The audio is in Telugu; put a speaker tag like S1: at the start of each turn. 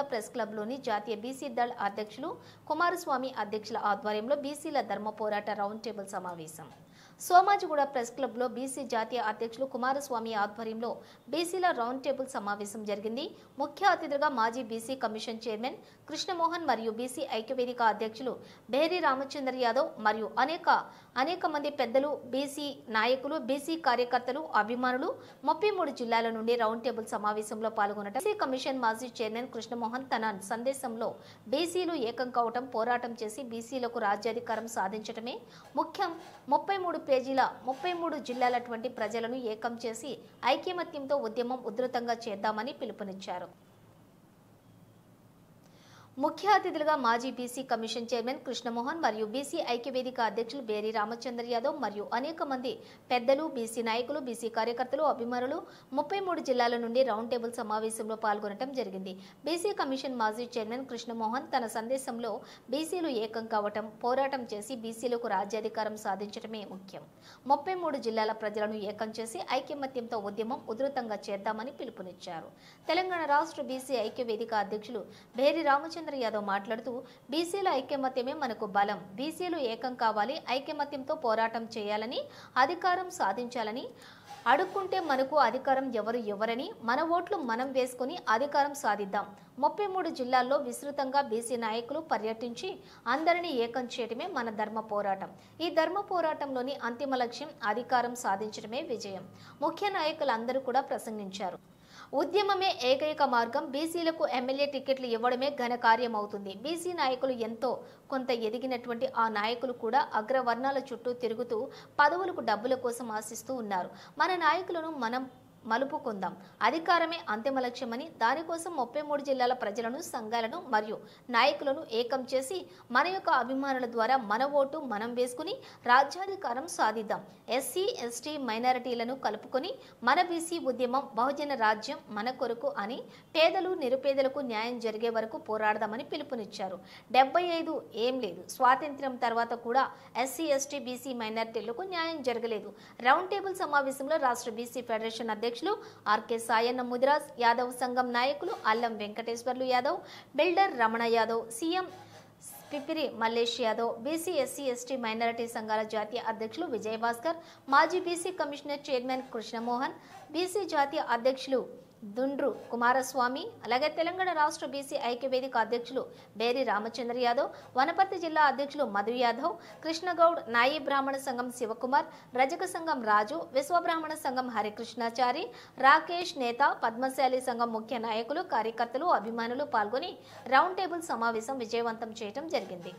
S1: ప్రెస్ క్లబ్లోని జాతీయ బీసీ దళ్ అధ్యక్షులు కుమారస్వామి అధ్యక్షుల ఆధ్వర్యంలో బీసీల ధర్మ పోరాట రౌండ్ టేబుల్ సమావేశం. సోమాజిగూడ ప్రెస్ క్లబ్లో బీసీ జాతీయ అధ్యక్షులు కుమారస్వామి ఆధ్వర్యంలో బీసీల రౌండ్ టేబుల్ సమావేశం జరిగింది. ముఖ్య అతిథులుగా మాజీ బీసీ కమిషన్ చైర్మన్ కృష్ణమోహన్ మరియు బీసీ ఐక్యవేదిక అధ్యక్షులు బేరి రామచంద్ర యాదవ్ మరియు అనేక మంది పెద్దలు, బీసీ నాయకులు, బీసీ కార్యకర్తలు, అభిమానులు 33 జిల్లాల నుండి రౌండ్ టేబుల్ సమావేశంలో పాల్గొనడం. బీసీ కమిషన్ మాజీ చైర్మన్ కృష్ణమోహన్ తన సందేశంలో బీసీలు ఏకం కావటం, పోరాటం చేసి బీసీలకు రాజ్యాధికారం సాధించడమే ముఖ్యం. 33 పేజీల 33 జిల్లాలటువంటి ప్రజలను ఏకం చేసి ఐకమత్యంతో ఉద్యమం ఉధృతంగా చేద్దామని పిలుపునిచ్చారు. ముఖ్య అతిథులుగా మాజీ బీసీ కమిషన్ చైర్మన్ కృష్ణమోహన్ మరియు బీసీ ఐక్యవేదిక అధ్యక్షులు బేరి రామచంద్ర యాదవ్ మరియు అనేక మంది పెద్దలు, బీసీ నాయకులు, బీసీ కార్యకర్తలు, అభిమానులు 33 జిల్లాల నుండి రౌండ్ టేబుల్ సమావేశంలో పాల్గొనడం జరిగింది. బీసీ కమిషన్ మాజీ చైర్మన్ కృష్ణమోహన్ తన సందేశంలో బీసీలు ఏకం కావటం, పోరాటం చేసి బీసీలకు రాజ్యాధికారం సాధించడమే ముఖ్యం. 33 జిల్లాల ప్రజలను ఏకం చేసి ఐకమత్యంతో ఉద్యమం ఉధృతంగా చేద్దామని పిలుపునిచ్చారు. తెలంగాణ రాష్ట్ర బీసీ ఐక్యవేదిక అధ్యక్షులు బేరి రామచంద్ర యాదవ్ మాట్లాడుతూ బీసీల ఐకమత్యమే మనకు బలం, బీసీలు ఏకం కావాలి, ఐకమత్యంతో పోరాటం చేయాలని, అధికారం సాధించాలని, అడుక్కుంటే మనకు అధికారం ఎవరని, మన ఓట్లు మనం వేసుకుని అధికారం సాధిద్దాం. 33 జిల్లాల్లో విస్తృతంగా బీసీ నాయకులు పర్యటించి అందరినీ ఏకం చేయడమే మన ధర్మ పోరాటం. ఈ ధర్మ పోరాటంలోని అంతిమ లక్ష్యం అధికారం సాధించడమే విజయం. ముఖ్య నాయకులందరూ కూడా ప్రసంగించారు. ఉద్యమమే ఏకైక మార్గం, బీసీలకు ఎమ్మెల్యే టికెట్లు ఇవ్వడమే ఘన కార్యం అవుతుంది. బీసీ నాయకులు ఎంతో కొంత ఎదిగినటువంటి ఆ నాయకులు కూడా అగ్రవర్ణాల చుట్టూ తిరుగుతూ పదవులకు డబ్బుల కోసం ఆశిస్తూ ఉన్నారు. మన నాయకులను మనం మలుపుకుందాం. అధికారమే అంతిమ లక్ష్యమని, దానికోసం 33 జిల్లాల ప్రజలను, సంఘాలను మరియు నాయకులను ఏకం చేసి మన యొక్క అభిమానుల ద్వారా మన ఓటు మనం వేసుకుని రాజ్యాధికారం సాధిద్దాం. ఎస్సీ, ఎస్టీ, మైనారిటీలను కలుపుకొని మన బీసీ ఉద్యమం బహుజన రాజ్యం మన కొరకు అని పేదలు, నిరుపేదలకు న్యాయం జరిగే వరకు పోరాడదామని పిలుపునిచ్చారు. 75 ఏం లేదు, స్వాతంత్ర్యం తర్వాత కూడా ఎస్సీ, ఎస్టీ, బీసీ, మైనారిటీలకు న్యాయం జరగలేదు. రౌండ్ టేబుల్ సమావేశంలో రాష్ట్ర బీసీ ఫెడరేషన్ అధ్యక్షులు ఆర్కే సాయన్న ముదిరాజ్, యాదవ్ సంఘం నాయకులు Allam Venkateshwarlu Yadav, builder Ramana Yadav, CM Pipiri Mallesh Yadav, BC, SC, ST, minority సంఘాల జాతీయ అధ్యక్షులు విజయభాస్కర్, మాజీ BC commissioner chairman Krishnamohan, BC జాతీయ అధ్యక్షులు దుండ్రు కుమారస్వామి, అలాగే తెలంగాణ రాష్ట్ర బీసీ ఐక్యవేదిక అధ్యక్షులు బేరి రామచంద్ర యాదవ్, వనపర్తి జిల్లా అధ్యక్షులు మధు యాదవ్, కృష్ణగౌడ్, నాయి బ్రాహ్మణ సంఘం శివకుమార్, రజక సంఘం రాజు, విశ్వబ్రాహ్మణ సంఘం హరికృష్ణాచారి, రాకేష్ నేత, పద్మశాలి సంఘం ముఖ్య నాయకులు, కార్యకర్తలు, అభిమానులు పాల్గొని రౌండ్ టేబుల్ సమావేశం విజయవంతం చేయడం జరిగింది.